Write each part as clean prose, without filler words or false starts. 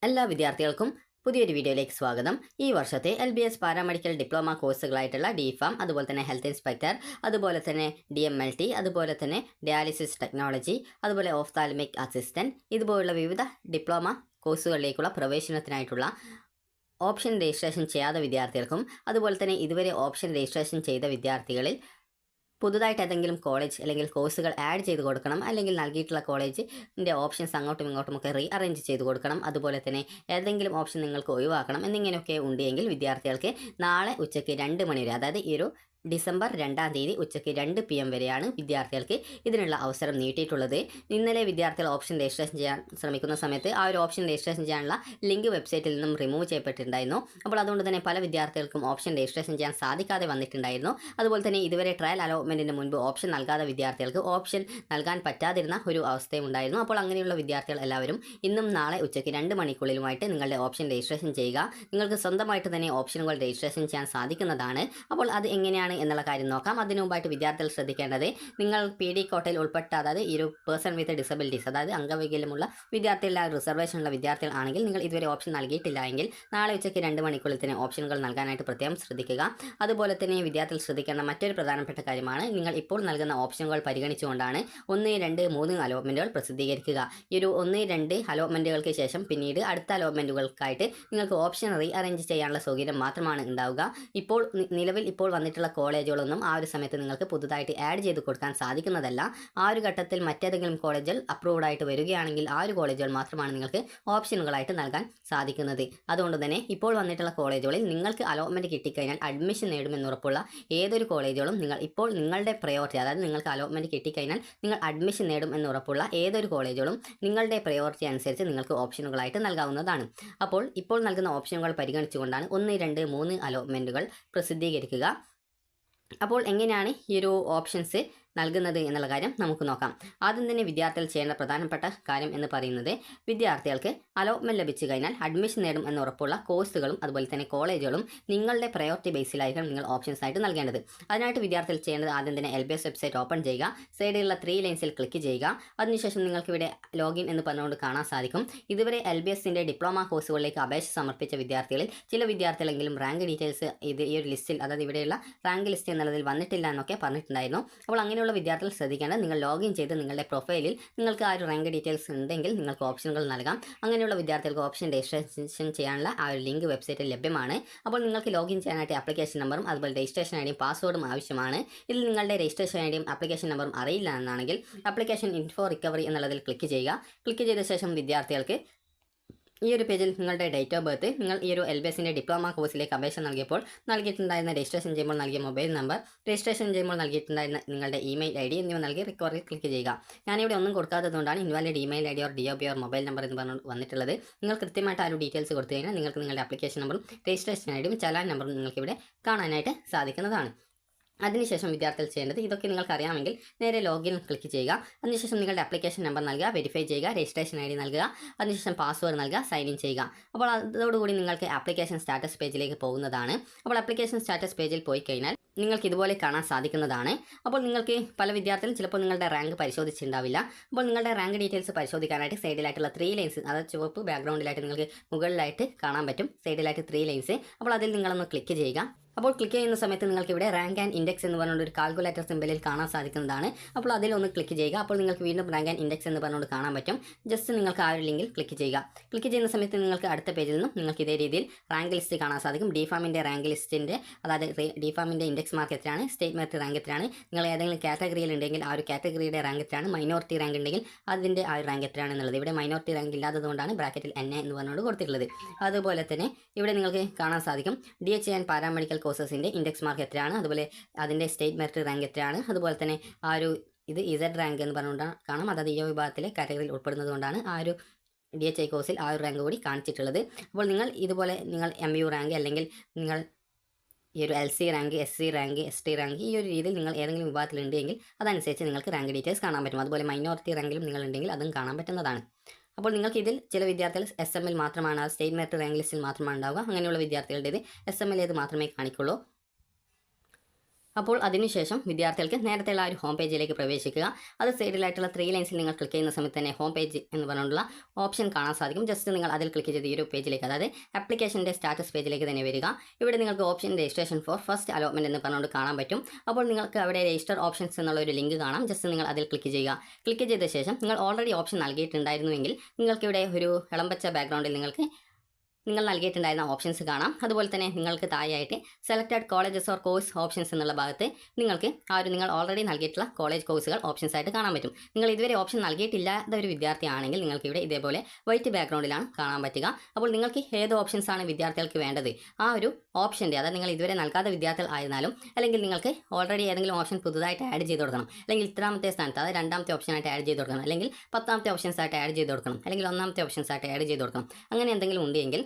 എല്ലാ വിദ്യാർത്ഥികൾക്കും പുതിയൊരു വീഡിയോയിലേക്ക് സ്വാഗതം. ഈ വർഷത്തെ LBS പാരാമെഡിക്കൽ ഡിപ്ലോമ കോഴ്സുകളായിട്ടുള്ള DPharm, അതുപോലെ തന്നെ ഹെൽത്ത് ഇൻസ്പെക്ടർ, അതുപോലെ തന്നെ DMLT, അതുപോലെ തന്നെ ഡയാലിസിസ് ടെക്നോളജി, അതുപോലെ ഓഫ്താൽമിക് അസിസ്റ്റൻറ്റ്, ഇതുപോലുള്ള വിവിധ ഡിപ്ലോമ കോഴ്സുകളിലേക്കുള്ള പ്രവേശനത്തിനായിട്ടുള്ള ഓപ്ഷൻ രജിസ്ട്രേഷൻ ചെയ്യാത്ത വിദ്യാർത്ഥികൾക്കും അതുപോലെ തന്നെ ഇതുവരെ ഓപ്ഷൻ രജിസ്ട്രേഷൻ ചെയ്ത വിദ്യാർത്ഥികളിൽ പുതുതായിട്ട് ഏതെങ്കിലും കോളേജ് അല്ലെങ്കിൽ കോഴ്സുകൾ ആഡ് ചെയ്ത് കൊടുക്കണം, അല്ലെങ്കിൽ നൽകിയിട്ടുള്ള കോളേജിൻ്റെ ഓപ്ഷൻസ് അങ്ങോട്ടും ഇങ്ങോട്ടുമൊക്കെ റീഅറേഞ്ച് ചെയ്ത് കൊടുക്കണം, അതുപോലെ തന്നെ ഏതെങ്കിലും ഓപ്ഷൻ നിങ്ങൾക്ക് ഒഴിവാക്കണം എന്നിങ്ങനെയൊക്കെ ഉണ്ടെങ്കിൽ വിദ്യാർത്ഥികൾക്ക് നാളെ ഉച്ചയ്ക്ക് 2 മണി വരെ, അതായത് ഈ ഒരു ഡിസംബർ 2-ാം തീയതി ഉച്ചയ്ക്ക് 2 PM വരെയാണ് വിദ്യാർത്ഥികൾക്ക് ഇതിനുള്ള അവസരം നീട്ടിയിട്ടുള്ളത്. ഇന്നലെ വിദ്യാർത്ഥികൾ ഓപ്ഷൻ രജിസ്ട്രേഷൻ ചെയ്യാൻ ശ്രമിക്കുന്ന സമയത്ത് ആ ഒരു ഓപ്ഷൻ രജിസ്ട്രേഷൻ ചെയ്യാനുള്ള ലിങ്ക് വെബ്സൈറ്റിൽ നിന്നും റിമൂവ് ചെയ്യപ്പെട്ടിട്ടുണ്ടായിരുന്നു. അപ്പോൾ അതുകൊണ്ട് തന്നെ പല വിദ്യാർത്ഥികൾക്കും ഓപ്ഷൻ രജിസ്ട്രേഷൻ ചെയ്യാൻ സാധിക്കാതെ വന്നിട്ടുണ്ടായിരുന്നു. അതുപോലെ തന്നെ ഇതുവരെ ട്രയൽ അലോട്ട്മെൻറ്റിന് മുൻപ് ഓപ്ഷൻ നൽകാത്ത വിദ്യാർത്ഥികൾക്ക് ഓപ്ഷൻ നൽകാൻ പറ്റാതിരുന്ന ഒരു അവസ്ഥയും ഉണ്ടായിരുന്നു. അപ്പോൾ അങ്ങനെയുള്ള വിദ്യാർത്ഥികൾ എല്ലാവരും ഇന്നും നാളെ ഉച്ചയ്ക്ക് 2 മണിക്കുള്ളിലുമായിട്ട് നിങ്ങളുടെ ഓപ്ഷൻ രജിസ്ട്രേഷൻ ചെയ്യുക. നിങ്ങൾക്ക് സ്വന്തമായിട്ട് തന്നെ ഓപ്ഷനുകൾ രജിസ്ട്രേഷൻ ചെയ്യാൻ സാധിക്കുന്നതാണ്. അപ്പോൾ അത് എങ്ങനെയാണ് എന്നുള്ള കാര്യം നോക്കാം. അതിനു മുമ്പായിട്ട് വിദ്യാർത്ഥികൾ ശ്രദ്ധിക്കേണ്ടത്, നിങ്ങൾ PD കോട്ടയിൽ ഉൾപ്പെട്ട, അതായത് ഈ ഒരു പേഴ്സൺ വിത്ത് ഡിസബിലിറ്റീസ്, അതായത് അംഗവൈകല്യമുള്ള വിദ്യാർത്ഥികളുടെ റിസർവേഷനുള്ള വിദ്യാർത്ഥികൾ ആണെങ്കിൽ നിങ്ങൾ ഇതുവരെ ഓപ്ഷൻ നൽകിയിട്ടില്ല എങ്കിൽ നാളെ ഉച്ചയ്ക്ക് 2 മണിക്കുള്ളിൽ തന്നെ ഓപ്ഷനുകൾ നൽകാനായിട്ട് പ്രത്യേകം ശ്രദ്ധിക്കുക. അതുപോലെ തന്നെ വിദ്യാർത്ഥികൾ ശ്രദ്ധിക്കേണ്ട മറ്റൊരു പ്രധാനപ്പെട്ട കാര്യമാണ്, നിങ്ങൾ ഇപ്പോൾ നൽകുന്ന ഓപ്ഷനുകൾ പരിഗണിച്ചുകൊണ്ടാണ് 1, 2, 3 അലോട്ട്മെൻറ്റുകൾ പ്രസിദ്ധീകരിക്കുക. ഈ ഒരു 1, 2 അലോട്ട്മെൻറ്റുകൾക്ക് ശേഷം പിന്നീട് അടുത്ത അലോട്ട്മെൻറ്റുകൾക്കായിട്ട് നിങ്ങൾക്ക് ഓപ്ഷൻ റീഅറേഞ്ച് ചെയ്യാനുള്ള സൗകര്യം മാത്രമാണ് ഉണ്ടാവുക. ഇപ്പോൾ നിലവിൽ വന്നിട്ടുള്ള കോളേജുകളൊന്നും ആ ഒരു സമയത്ത് നിങ്ങൾക്ക് പുതുതായിട്ട് ആഡ് ചെയ്ത് കൊടുക്കാൻ സാധിക്കുന്നതല്ല. ആ ഒരു ഘട്ടത്തിൽ മറ്റേതെങ്കിലും കോളേജുകൾ അപ്രൂവ്ഡ് ആയിട്ട് വരികയാണെങ്കിൽ ആ ഒരു കോളേജുകൾ മാത്രമാണ് നിങ്ങൾക്ക് ഓപ്ഷനുകളായിട്ട് നൽകാൻ സാധിക്കുന്നത്. അതുകൊണ്ട് തന്നെ ഇപ്പോൾ വന്നിട്ടുള്ള കോളേജുകളിൽ നിങ്ങൾക്ക് അലോട്ട്മെൻറ്റ് കിട്ടിക്കഴിഞ്ഞാൽ അഡ്മിഷൻ നേടുമെന്നുറപ്പുള്ള ഏതൊരു കോളേജുകളും നിങ്ങൾ ഇപ്പോൾ നിങ്ങളുടെ പ്രയോറിറ്റി, അതായത് നിങ്ങൾക്ക് അലോട്ട്മെൻറ്റ് കിട്ടിക്കഴിഞ്ഞാൽ നിങ്ങൾ അഡ്മിഷൻ നേടും എന്നുറപ്പുള്ള ഏതൊരു കോളേജുകളും നിങ്ങളുടെ പ്രയോറിറ്റി അനുസരിച്ച് നിങ്ങൾക്ക് ഓപ്ഷനുകളായിട്ട് നൽകാവുന്നതാണ്. അപ്പോൾ ഇപ്പോൾ നൽകുന്ന ഓപ്ഷനുകൾ പരിഗണിച്ചുകൊണ്ടാണ് 1, 2, 3 അലോട്ട്മെൻറ്റുകൾ പ്രസിദ്ധീകരിക്കുക. അപ്പോൾ എങ്ങനെയാണ് ഈ ഒരു ഓപ്ഷൻസ് നൽകുന്നത് എന്നുള്ള കാര്യം നമുക്ക് നോക്കാം. ആദ്യം തന്നെ വിദ്യാർത്ഥികൾ ചെയ്യേണ്ട പ്രധാനപ്പെട്ട കാര്യം എന്ന് പറയുന്നത്, വിദ്യാർത്ഥികൾക്ക് അലോട്ട്മെൻറ്റ് ലഭിച്ചു കഴിഞ്ഞാൽ അഡ്മിഷൻ നേടും എന്ന് ഉറപ്പുള്ള കോഴ്സുകളും അതുപോലെ തന്നെ കോളേജുകളും നിങ്ങളുടെ പ്രയോറിറ്റി ബേസിലായിരിക്കും നിങ്ങൾ ഓപ്ഷൻസ് ആയിട്ട് നൽകേണ്ടത്. അതിനായിട്ട് വിദ്യാർത്ഥികൾ ചെയ്യേണ്ടത്, ആദ്യം തന്നെ LBS വെബ്സൈറ്റ് ഓപ്പൺ ചെയ്യുക, സൈഡിലുള്ള 3 ലൈൻസിൽ ക്ലിക്ക് ചെയ്യുക. അതിനുശേഷം നിങ്ങൾക്ക് ഇവിടെ ലോഗിൻ എന്ന് പറഞ്ഞുകൊണ്ട് കാണാൻ സാധിക്കും. ഇതുവരെ LBSൻ്റെ ഡിപ്ലോമ കോഴ്സുകളിലേക്ക് അപേക്ഷ സമർപ്പിച്ച വിദ്യാർത്ഥികളിൽ ചില വിദ്യാർത്ഥികളെങ്കിലും റാങ്ക് ഡീറ്റെയിൽസ് ഈ ഒരു ലിസ്റ്റിൽ, അതായത് ഇവിടെയുള്ള റാങ്ക് ലിസ്റ്റ് എന്നുള്ളതിൽ വന്നിട്ടില്ല എന്നൊക്കെ പറഞ്ഞിട്ടുണ്ടായിരുന്നു. അപ്പോൾ അങ്ങനെയുള്ള വിദ്യാർത്ഥികൾ ശ്രദ്ധിക്കേണ്ടത്, നിങ്ങൾ ലോഗിൻ ചെയ്ത് നിങ്ങളുടെ പ്രൊഫൈലിൽ നിങ്ങൾക്ക് ആ ഒരു റാങ്ക് ഡീറ്റെയിൽസ് ഉണ്ടെങ്കിൽ നിങ്ങൾക്ക് ഓപ്ഷനുകൾ നൽകാം. അങ്ങനെയുള്ള വിദ്യാർത്ഥികൾക്ക് ഓപ്ഷൻ രജിസ്ട്രേഷൻ ചെയ്യാനുള്ള ആ ഒരു ലിങ്ക് വെബ്സൈറ്റിൽ ലഭ്യമാണ്. അപ്പോൾ നിങ്ങൾക്ക് ലോഗിൻ ചെയ്യാനായിട്ട് ആപ്ലിക്കേഷൻ നമ്പറും അതുപോലെ രജിസ്ട്രേഷൻ ഐഡിയും പാസ്വേഡും ആവശ്യമാണ്. ഇതിൽ നിങ്ങളുടെ രജിസ്ട്രേഷൻ ഐഡിയും ആപ്ലിക്കേഷൻ നമ്പറും അറിയില്ല എന്നാണെങ്കിൽ ആപ്ലിക്കേഷൻ ഇൻഫോ റിക്കവറി എന്നുള്ളതിൽ ക്ലിക്ക് ചെയ്യുക. ക്ലിക്ക് ചെയ്ത ശേഷം വിദ്യാർത്ഥികൾക്ക് ഈ ഒരു പേജിൽ നിങ്ങളുടെ ഡേറ്റ് ഓഫ് ബർത്ത്, നിങ്ങൾ ഈ ഒരു LBSൻ്റെ ഡിപ്ലോമ കോഴ്സിലേക്ക് അപേക്ഷ നൽകിയപ്പോൾ നൽകിയിട്ടുണ്ടായിരുന്ന രജിസ്ട്രേഷൻ ചെയ്യുമ്പോൾ നൽകിയ മൊബൈൽ നമ്പർ, രജിസ്ട്രേഷൻ ചെയ്യുമ്പോൾ നൽകിയിട്ടുണ്ടായിരുന്ന നിങ്ങളുടെ ഇമെയിൽ ID എന്നിവ നൽകി റിക്കവറിൽ ക്ലിക്ക് ചെയ്യുക. ഞാനിവിടെ ഒന്നും കൊടുക്കാത്തതുകൊണ്ടാണ് invalid email ID or DOB or mobile number എന്ന് പറഞ്ഞു വന്നിട്ടുള്ളത്. നിങ്ങൾ കൃത്യമായിട്ട് ആ ഒരു ഡീറ്റെയിൽസ് കൊടുത്തു കഴിഞ്ഞാൽ നിങ്ങൾക്ക് നിങ്ങളുടെ ആപ്ലിക്കേഷൻ നമ്പറും രജിസ്ട്രേഷൻ ഐഡിയും ചലാൻ നമ്പറും നിങ്ങൾക്ക് ഇവിടെ കാണാനായിട്ട് സാധിക്കുന്നതാണ്. അതിനുശേഷം വിദ്യാർത്ഥികൾ ചെയ്യേണ്ടത്, ഇതൊക്കെ നിങ്ങൾക്ക് അറിയാമെങ്കിൽ നേരെ ലോഗിൻ ക്ലിക്ക് ചെയ്യുക. അതിനുശേഷം നിങ്ങളുടെ ആപ്ലിക്കേഷൻ നമ്പർ നൽകുക, വെരിഫൈ ചെയ്യുക, രജിസ്ട്രേഷൻ ID നൽകുക, അതിനുശേഷം പാസ്വേഡ് നൽകുക, സൈൻ ഇൻ ചെയ്യുക. അപ്പോൾ അതോടുകൂടി നിങ്ങൾക്ക് ആപ്ലിക്കേഷൻ സ്റ്റാറ്റസ് പേജിലേക്ക് പോകുന്നതാണ്. അപ്പോൾ ആപ്ലിക്കേഷൻ സ്റ്റാറ്റസ് പേജിൽ പോയി കഴിഞ്ഞാൽ നിങ്ങൾക്ക് ഇതുപോലെ കാണാൻ സാധിക്കുന്നതാണ്. അപ്പോൾ നിങ്ങൾക്ക് പല വിദ്യാർത്ഥികളും ചിലപ്പോൾ നിങ്ങളുടെ റാങ്ക് പരിശോധിച്ചിട്ടുണ്ടാവില്ല. അപ്പോൾ നിങ്ങളുടെ റാങ്ക് ഡീറ്റെയിൽസ് പരിശോധിക്കാനായിട്ട് സൈഡിലായിട്ടുള്ള 3 ലൈൻസ്, അതായത് ചുവപ്പ് ബാക്ക്ഗ്രൗണ്ടിലായിട്ട് നിങ്ങൾക്ക് മുകളിലായിട്ട് കാണാൻ പറ്റും, സൈഡിലായിട്ട് 3 ലൈൻസ്. അപ്പോൾ അതിൽ നിങ്ങളൊന്ന് ക്ലിക്ക് ചെയ്യുക. അപ്പോൾ ക്ലിക്ക് ചെയ്യുന്ന സമയത്ത് നിങ്ങൾക്ക് ഇവിടെ റാങ്ക് ആൻഡ് ഇൻഡെക്സ് എന്ന് പറഞ്ഞുകൊണ്ട് ഒരു കാൽക്കുലേറ്റർ സിമ്പലിൽ കാണാൻ സാധിക്കുന്നതാണ്. അപ്പോൾ അതിലൊന്ന് ക്ലിക്ക് ചെയ്യുക. അപ്പോൾ നിങ്ങൾക്ക് വീണ്ടും റാങ്ക് ആൻഡ് ഇൻഡെക്സ് എന്ന് പറഞ്ഞുകൊണ്ട് കാണാൻ പറ്റും. ജസ്റ്റ് നിങ്ങൾക്ക് ആ ഒരു ലിങ്കിൽ ക്ലിക്ക് ചെയ്യുക. ക്ലിക്ക് ചെയ്യുന്ന സമയത്ത് നിങ്ങൾക്ക് അടുത്ത പേജിൽ നിന്നും നിങ്ങൾക്ക് ഇതേ രീതിയിൽ റാങ്ക് ലിസ്റ്റ് കാണാൻ സാധിക്കും. DPharmൻ്റെ റാങ്ക് ലിസ്റ്റിൻ്റെ, അതായത് DPharmൻ്റെ ഇൻഡെക്സ് മാർക്ക് എത്രയാണ്, സ്റ്റേറ്റ് മെറിറ്റ് റാങ്ക് എത്രയാണ്, നിങ്ങൾ ഏതെങ്കിലും കാറ്റഗറിയിൽ ഉണ്ടെങ്കിൽ ആ ഒരു കാറ്റഗറിയുടെ റാങ്ക് എത്രയാണ്, മൈനോറിറ്റി റാങ്ക് ഉണ്ടെങ്കിൽ അതിൻ്റെ ആ ഒരു റാങ്ക് എത്രയാണ് എന്നുള്ളത്. ഇവിടെ മൈനോറിറ്റി റാങ്ക് ഇല്ലാത്തതുകൊണ്ടാണ് ബ്രാക്കറ്റിൽ NA എന്ന് പറഞ്ഞുകൊണ്ട് കൊടുത്തിട്ടുള്ളത്. അതുപോലെ തന്നെ ഇവിടെ നിങ്ങൾക്ക് കാണാൻ സാധിക്കും DHA ആൻഡ് പാരാമെഡിക്കൽ കോഴ്സസിൻ്റെ ഇൻഡെക്സ് മാർക്ക് എത്രയാണ്, അതുപോലെ അതിൻ്റെ സ്റ്റേറ്റ് മെറിറ്റ് റാങ്ക് എത്രയാണ്, അതുപോലെ തന്നെ ആ ഒരു ഇത് Z റാങ്ക് എന്ന് പറഞ്ഞുകൊണ്ടാണ് കാണാം, അതായത് ഈ വിഭാഗത്തിലെ കാറ്റഗറിയിൽ ഉൾപ്പെടുന്നത് കൊണ്ടാണ് ആ ഒരു DHA കോഴ്സിൽ ആ ഒരു റാങ്ക് കൂടി കാണിച്ചിട്ടുള്ളത്. അപ്പോൾ നിങ്ങൾ ഇതുപോലെ നിങ്ങൾ MU റാങ്ക് അല്ലെങ്കിൽ നിങ്ങൾ ഈ ഒരു LC rank, SC rank, ST rank, ഈ ഒരു രീതിയിൽ നിങ്ങൾ ഏതെങ്കിലും വിഭാഗത്തിലുണ്ടെങ്കിൽ അതനുസരിച്ച് നിങ്ങൾക്ക് റാങ്ക് ഡീറ്റെയിൽസ് കാണാൻ പറ്റും. അതുപോലെ മൈനോറിറ്റി റാങ്കിലും നിങ്ങളുണ്ടെങ്കിൽ അതും കാണാൻ പറ്റുന്നതാണ്. അപ്പോൾ നിങ്ങൾക്ക് ഇതിൽ ചില വിദ്യാർത്ഥികൾ SMൽ മാത്രമാണ്, സ്റ്റേറ്റ് മെറിറ്റ് റാങ്ക് ലിസ്റ്റിൽ മാത്രമാണ് ഉണ്ടാവുക. അങ്ങനെയുള്ള വിദ്യാർത്ഥികളുടേത് SMൽ മാത്രമേ കാണിക്കുള്ളൂ. അപ്പോൾ അതിനുശേഷം വിദ്യാർത്ഥികൾക്ക് നേരത്തെയുള്ള ആ ഒരു ഹോം പേജിലേക്ക് പ്രവേശിക്കുക. അത് സൈഡിലായിട്ടുള്ള 3 ലൈൻസിൽ നിങ്ങൾ ക്ലിക്ക് ചെയ്യുന്ന സമയത്ത് തന്നെ ഹോം പേജ് എന്ന് പറഞ്ഞുള്ള ഓപ്ഷൻ കാണാൻ സാധിക്കും. ജസ്റ്റ് നിങ്ങൾ അതിൽ ക്ലിക്ക് ചെയ്ത് ഈ ഒരു പേജിലേക്ക്, അതായത് ആപ്ലിക്കേഷൻ്റെ സ്റ്റാറ്റസ് പേജിലേക്ക് തന്നെ വരിക. ഇവിടെ നിങ്ങൾക്ക് option registration for first allotment എന്ന് പറഞ്ഞുകൊണ്ട് കാണാൻ പറ്റും. അപ്പോൾ നിങ്ങൾക്ക് അവിടെ രജിസ്റ്റർ ഓപ്ഷൻസ് എന്നുള്ള ഒരു ലിങ്ക് കാണാം. ജസ്റ്റ് നിങ്ങൾ അതിൽ ക്ലിക്ക് ചെയ്യുക. ക്ലിക്ക് ചെയ്ത ശേഷം നിങ്ങൾ ഓൾറെഡി ഓപ്ഷൻ നൽകിയിട്ടുണ്ടായിരുന്നുവെങ്കിൽ നിങ്ങൾക്കിവിടെ ഒരു ഇളമ്പച്ച ബാക്ക്ഗ്രൗണ്ടിൽ നിങ്ങൾ നൽകിയിട്ടുണ്ടായിരുന്ന ഓപ്ഷൻസ് കാണാം. അതുപോലെ തന്നെ നിങ്ങൾക്ക് താഴെയായിട്ട് selected colleges or course options എന്നുള്ള ഭാഗത്ത് നിങ്ങൾക്ക് നിങ്ങൾ ഓൾറെഡി നൽകിയിട്ടുള്ള കോളേജ് കോഴ്സുകൾ ഓപ്ഷൻസ് ആയിട്ട് കാണാൻ പറ്റും. നിങ്ങൾ ഇതുവരെ ഓപ്ഷൻ നൽകിയിട്ടില്ലാത്ത ഒരു വിദ്യാർത്ഥിയാണെങ്കിൽ നിങ്ങൾക്ക് ഇവിടെ ഇതേപോലെ വൈറ്റ് ബാക്ക്ഗ്രൗണ്ടിലാണ് കാണാൻ പറ്റുക. അപ്പോൾ നിങ്ങൾക്ക് ഏത് ഓപ്ഷൻസ് ആണ് വിദ്യാർത്ഥികൾക്ക് വേണ്ടത്, ആ ഒരു ഓപ്ഷൻ്റെ, അതായത് നിങ്ങൾ ഇതുവരെ നൽകാത്ത വിദ്യാർത്ഥികൾ ആയിരുന്നാലും അല്ലെങ്കിൽ നിങ്ങൾക്ക് ഓൾറെഡി ഏതെങ്കിലും ഓപ്ഷൻ പുതുതായിട്ട് ആഡ് ചെയ്ത് കൊടുക്കണം, അല്ലെങ്കിൽ ഇത്രാമത്തെ സ്ഥാനത്ത് അതായത് രണ്ടാമത്തെ ഓപ്ഷനായിട്ട് ആഡ് ചെയ്ത് കൊടുക്കണം, അല്ലെങ്കിൽ 10ാമത്തെ ഓപ്ഷൻസ് ആയിട്ട് ആഡ് ചെയ്ത് കൊടുക്കണം, അല്ലെങ്കിൽ 1ാമത്തെ ഓപ്ഷൻസ് ആയിട്ട് ആഡ് ചെയ്ത് കൊടുക്കണം, അങ്ങനെ എന്തെങ്കിലും ഉണ്ടെങ്കിൽ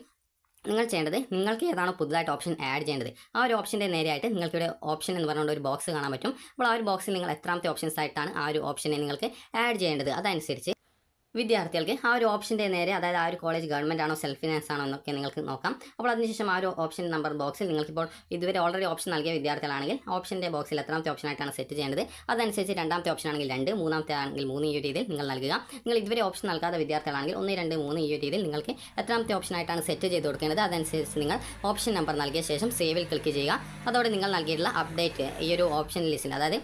നിങ്ങൾ ചെയ്യേണ്ടത്, നിങ്ങൾക്ക് ഏതാണോ പുതുതായിട്ട് ഓപ്ഷൻ ആഡ് ചെയ്യേണ്ടത് ആ ഒരു ഓപ്ഷൻ്റെ നേരെയായിട്ട് നിങ്ങൾക്കിവിടെ ഓപ്ഷൻ എന്ന് പറഞ്ഞുകൊണ്ട് ഒരു ബോക്സ് കാണാൻ പറ്റും. അപ്പോൾ ആ ഒരു ബോക്സിൽ നിങ്ങൾ എത്രാമത്തെ ഓപ്ഷൻസ് ആയിട്ടാണ് ആ ഒരു ഓപ്ഷനെ നിങ്ങൾക്ക് ആഡ് ചെയ്യേണ്ടത്, അതനുസരിച്ച് വിദ്യാർത്ഥികൾക്ക് ആ ഒരു ഓപ്ഷൻ്റെ നേരെ, അതായത് ആ ഒരു കോളേജ് ഗവൺമെൻറ് ആണോ സെൽഫ് ഫിനാൻസ് ആണോ എന്നൊക്കെ നിങ്ങൾക്ക് നോക്കാം. അപ്പോൾ അതിനുശേഷം ആ ഒരു ഓപ്ഷൻ നമ്പർ ബോക്സിൽ നിങ്ങൾക്കിപ്പോൾ ഇതുവരെ ഓൾറെഡി ഓപ്ഷൻ നൽകിയ വിദ്യാർത്ഥികളാണെങ്കിൽ ഓപ്ഷൻ്റെ ബോക്സിൽ എത്രാമത്തെ ഓപ്ഷനായിട്ടാണ് സെറ്റ് ചെയ്യേണ്ടത് അതനുസരിച്ച് രണ്ടാമത്തെ ഓപ്ഷൻ ആണെങ്കിൽ 2, മൂന്നാമത്തെ ആണെങ്കിൽ 3 ഈ ഒരു രീതിയിൽ നിങ്ങൾ നൽകുക. നിങ്ങൾ ഇതുവരെ ഓപ്ഷൻ നൽകാത്ത വിദ്യാർത്ഥികളാണെങ്കിൽ 1, 2, 3 ഈ ഒരു രീതിയിൽ നിങ്ങൾക്ക് എത്രാമത്തെ ഓപ്ഷനായിട്ടാണ് സെറ്റ് ചെയ്ത് കൊടുക്കേണ്ടത് അതനുസരിച്ച് നിങ്ങൾ ഓപ്ഷൻ നമ്പർ നൽകിയ ശേഷം സേവിൽ ക്ലിക്ക് ചെയ്യുക. അതോടെ നിങ്ങൾ നൽകിയിട്ടുള്ള അപ്ഡേറ്റ് ഈ ഒരു ഓപ്ഷൻ ലിസ്റ്റിൽ, അതായത്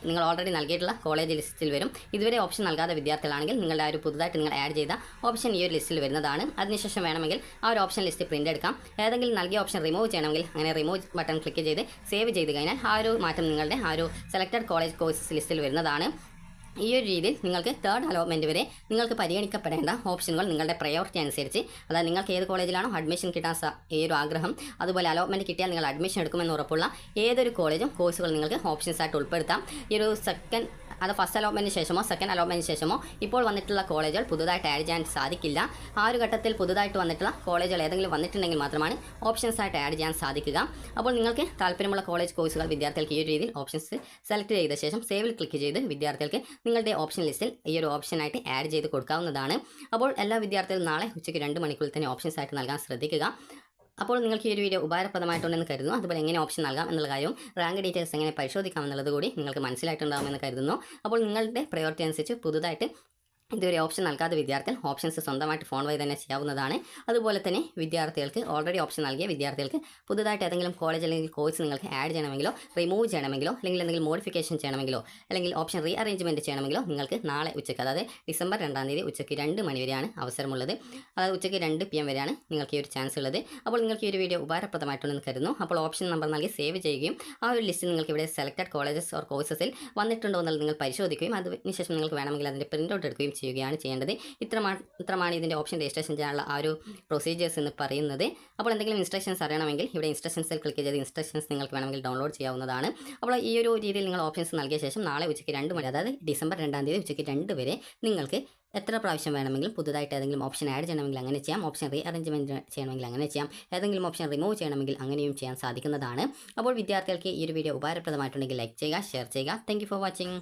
നിങ്ങൾ ഓൾറെഡി നൽകിയിട്ടുള്ള കോളേജ് ലിസ്റ്റിൽ വരും. ഇതുവരെ ഓപ്ഷൻ നൽകാത്ത വിദ്യാർത്ഥികളാണെങ്കിൽ നിങ്ങളുടെ ആ ഒരു പുതുതായിട്ട് നിങ്ങൾ ആഡ് ചെയ്ത ഓപ്ഷൻ ഈ ഒരു ലിസ്റ്റിൽ വരുന്നതാണ്. അതിനുശേഷം വേണമെങ്കിൽ ആ ഒരു ഓപ്ഷൻ ലിസ്റ്റ് പ്രിൻ്റ് എടുക്കാം. ഏതെങ്കിലും നൽകിയ ഓപ്ഷൻ റിമൂവ് ചെയ്യണമെങ്കിൽ അങ്ങനെ റിമൂവ് ബട്ടൺ ക്ലിക്ക് ചെയ്ത് സേവ് ചെയ്ത് കഴിഞ്ഞാൽ ആ ഒരു മാറ്റം നിങ്ങളുടെ ആ ഒരു സെലക്റ്റഡ് കോളേജ് കോഴ്സസ് ലിസ്റ്റിൽ വരുന്നതാണ്. ഈ ഒരു രീതിയിൽ നിങ്ങൾക്ക് 3rd അലോട്ട്മെൻറ്റ് വരെ നിങ്ങൾക്ക് പരിഗണിക്കപ്പെടേണ്ട ഓപ്ഷനുകൾ നിങ്ങളുടെ പ്രയോറിറ്റി അനുസരിച്ച്, അതായത് നിങ്ങൾക്ക് ഏത് കോളേജിലാണോ അഡ്മിഷൻ കിട്ടാൻ ഈ ഒരു ആഗ്രഹം, അതുപോലെ അലോട്ട്മെൻറ്റ് കിട്ടിയാൽ നിങ്ങൾ അഡ്മിഷൻ എടുക്കുമെന്ന് ഉറപ്പുള്ള ഏതൊരു കോളേജും കോഴ്സുകൾ നിങ്ങൾക്ക് ഓപ്ഷൻസ് ആയിട്ട് ഉൾപ്പെടുത്താം. ഈ ഒരു ഫസ്റ്റ് അലോട്ട്മെൻറ്റിന് ശേഷമോ സെക്കൻഡ് അലോട്ട്മെൻറ്റിന് ശേഷമോ ഇപ്പോൾ വന്നിട്ടുള്ള കോളേജുകൾ പുതുതായിട്ട് ആഡ് ചെയ്യാൻ സാധിക്കില്ല. ആ ഒരു ഘട്ടത്തിൽ പുതുതായിട്ട് വന്നിട്ടുള്ള കോളേജുകൾ ഏതെങ്കിലും വന്നിട്ടുണ്ടെങ്കിൽ മാത്രമാണ് ഓപ്ഷൻസ് ആയിട്ട് ആഡ് ചെയ്യാൻ സാധിക്കുക. അപ്പോൾ നിങ്ങൾക്ക് താല്പര്യമുള്ള കോളേജ് കോഴ്സുകൾ വിദ്യാർത്ഥികൾക്ക് ഈ ഒരു രീതിയിൽ ഓപ്ഷൻസ് സെലക്ട് ചെയ്ത ശേഷം സേവിൽ ക്ലിക്ക് ചെയ്ത് വിദ്യാർത്ഥികൾക്ക് നിങ്ങളുടെ ഓപ്ഷൻ ലിസ്റ്റിൽ ഈ ഒരു ഓപ്ഷനായിട്ട് ആഡ് ചെയ്ത് കൊടുക്കാവുന്നതാണ്. അപ്പോൾ എല്ലാ വിദ്യാർത്ഥികളും നാളെ ഉച്ചയ്ക്ക് 2 മണിക്കൂറിൽ തന്നെ ഓപ്ഷൻസ് ആയിട്ട് നൽകാൻ ശ്രദ്ധിക്കുക. അപ്പോൾ നിങ്ങൾക്ക് ഈ ഒരു വീഡിയോ ഉപകാരപ്രദമായിട്ടുണ്ടെന്ന് കരുതുന്നു. അതുപോലെ എങ്ങനെ ഓപ്ഷൻ നൽകാം എന്നുള്ള കാര്യവും റാങ്ക് ഡീറ്റെയിൽസ് എങ്ങനെ പരിശോധിക്കാം എന്നുള്ളത് കൂടി നിങ്ങൾക്ക് മനസ്സിലായിട്ടുണ്ടാകുമെന്ന് കരുതുന്നു. അപ്പോൾ നിങ്ങളുടെ പ്രയോറിറ്റി അനുസരിച്ച് പുതുതായിട്ട് ഇതുവരെ ഓപ്ഷൻ നൽകാത്ത വിദ്യാർത്ഥികൾ ഓപ്ഷൻസ് സ്വന്തമായിട്ട് ഫോൺ വഴി തന്നെ ചെയ്യാവുന്നതാണ്. അതുപോലെ തന്നെ വിദ്യാർത്ഥികൾക്ക് ഓൾറെഡി ഓപ്ഷൻ നൽകിയ വിദ്യാർത്ഥികൾക്ക് പുതുതായിട്ട് ഏതെങ്കിലും കോളേജ് അല്ലെങ്കിൽ കോഴ്സ് നിങ്ങൾക്ക് ആഡ് ചെയ്യണമെങ്കിലോ റിമൂവ് ചെയ്യണമെങ്കിലോ അല്ലെങ്കിൽ എന്തെങ്കിലും മോഡിഫിക്കേഷൻ ചെയ്യണമെങ്കിലോ അല്ലെങ്കിൽ ഓപ്ഷൻ റീ അറേഞ്ച്മെൻറ്റ് ചെയ്യണമെങ്കിലോ നിങ്ങൾക്ക് നാളെ ഉച്ചയ്ക്ക്, അതായത് ഡിസംബർ 2-ാം തീയതി ഉച്ചയ്ക്ക് 2 മണി വരെയാണ് അവസരമുള്ളത്. അതായത് ഉച്ചയ്ക്ക് 2 PM വരെയാണ് നിങ്ങൾക്ക് ഈ ഒരു ചാൻസ് ഉള്ളത്. അപ്പോൾ നിങ്ങൾക്ക് ഈ ഒരു വീഡിയോ ഉപകാരപ്രദമായിട്ടുണ്ടെന്ന് കരുതുന്നു. അപ്പോൾ ഓപ്ഷൻ നമ്പർ നൽകി സേവ് ചെയ്യുകയും ആ ഒരു ലിസ്റ്റ് നിങ്ങൾക്ക് ഇവിടെ സെലക്റ്റഡ് കോളേജസ് ഓർ കോഴ്സസിൽ വന്നിട്ടുണ്ടോ എന്നുള്ളത് നിങ്ങൾ പരിശോധിക്കുകയും അതിനുശേഷം നിങ്ങൾക്ക് വേണമെങ്കിൽ അതിൻ്റെ പ്രിൻ്റ് ഔട്ട് എടുക്കുകയും ചെയ്യുകയാണ് ചെയ്യേണ്ടത്. ഇത്രമാണ് ഇതിൻ്റെ ഓപ്ഷൻ രജിസ്ട്രേഷൻ ചെയ്യാനുള്ള ആ ഒരു പ്രൊസീജിയേഴ്സ് എന്ന് പറയുന്നത്. അപ്പോൾ എന്തെങ്കിലും ഇൻസ്ട്രക്ഷൻസ് അറിയണമെങ്കിൽ ഇവിടെ ഇൻസ്ട്രക്ഷൻസിൽ ക്ലിക്ക് ചെയ്ത് ഇൻസ്ട്രക്ഷൻസ് നിങ്ങൾക്ക് വേണമെങ്കിൽ ഡൗൺലോഡ് ചെയ്യാവുന്നതാണ്. അപ്പോൾ ഈ ഒരു രീതിയിൽ നിങ്ങൾ ഓപ്ഷൻസ് നൽകിയ ശേഷം നാളെ ഉച്ചയ്ക്ക് 2 മണി, അതായത് ഡിസംബർ 2-ാം തീയതി ഉച്ചയ്ക്ക് 2 വരെ നിങ്ങൾക്ക് എത്ര പ്രാവശ്യം വേണമെങ്കിലും പുതുതായിട്ട് ഏതെങ്കിലും ഓപ്ഷൻ ആഡ് ചെയ്യണമെങ്കിൽ അങ്ങനെ ചെയ്യാം, ഓപ്ഷൻ റീ അറേഞ്ച്മെൻറ്റ് ചെയ്യണമെങ്കിൽ അങ്ങനെ ചെയ്യാം, ഏതെങ്കിലും ഓപ്ഷൻ റിമൂവ് ചെയ്യണമെങ്കിൽ അങ്ങനെയും ചെയ്യാൻ സാധിക്കുന്നതാണ്. അപ്പോൾ വിദ്യാർത്ഥികൾക്ക് ഈ ഒരു വീഡിയോ ഉപകാരപ്രദമായിട്ടുണ്ടെങ്കിൽ ലൈക്ക് ചെയ്യുക, ഷെയർ ചെയ്യുക. Thank you for watching.